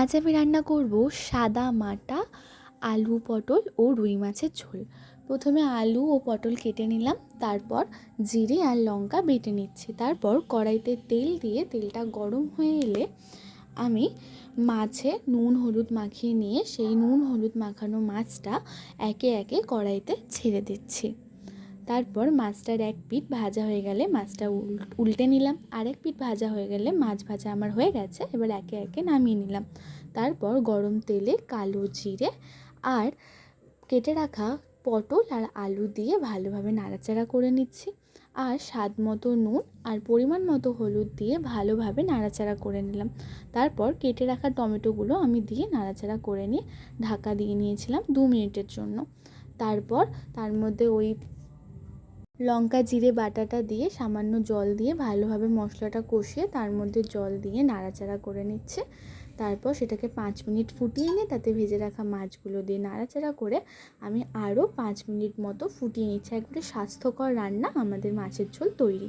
আজ আমি রান্না করব সাদা মাটা আলু পটল ও রুই মাছের ঝোল। প্রথমে আলু ও পটল কেটে নিলাম, তারপর জিরে আর লঙ্কা বেটে নিচ্ছি। তারপর কড়াইতে তেল দিয়ে তেলটা গরম হয়ে এলে আমি মাছে নুন হলুদ মাখিয়ে নিয়ে সেই নুন হলুদ মাখানো মাছটা একে একে কড়াইতে ছেড়ে দিচ্ছি। তারপর মাছটার এক পিঠ ভাজা হয়ে গেলে মাছটা উল্টে নিলাম, আরেক পিঠ ভাজা হয়ে গেলে মাছ ভাজা আমার হয়ে গেছে। এবার একে একে নামিয়ে নিলাম। তারপর গরম তেলে কালো জিরে আর কেটে রাখা পটল আর আলু দিয়ে ভালোভাবে নাড়াচাড়া করে নিচ্ছি। আর স্বাদ মতো নুন আর পরিমাণ মতো হলুদ দিয়ে ভালোভাবে নাড়াচাড়া করে নিলাম। তারপর কেটে রাখা টমেটোগুলো আমি দিয়ে নাড়াচাড়া করে নিয়ে ঢাকা দিয়ে নিয়েছিলাম 2 মিনিটের জন্য। তারপর তার মধ্যে ওই লঙ্কা জিরে বাটাটা দিয়ে সামান্য জল দিয়ে ভালোভাবে মশলাটা কষিয়ে তার মধ্যে জল দিয়ে নাড়াচাড়া করে নিচ্ছে। তারপর সেটাকে 5 মিনিট ফুটিয়ে নিয়ে তাতে ভেজে রাখা মাছগুলো দিয়ে নাড়াচাড়া করে আমি আরও 5 মিনিট মতো ফুটিয়ে নিচ্ছি। একবারে স্বাস্থ্যকর রান্না আমাদের মাছের ঝোল তৈরি।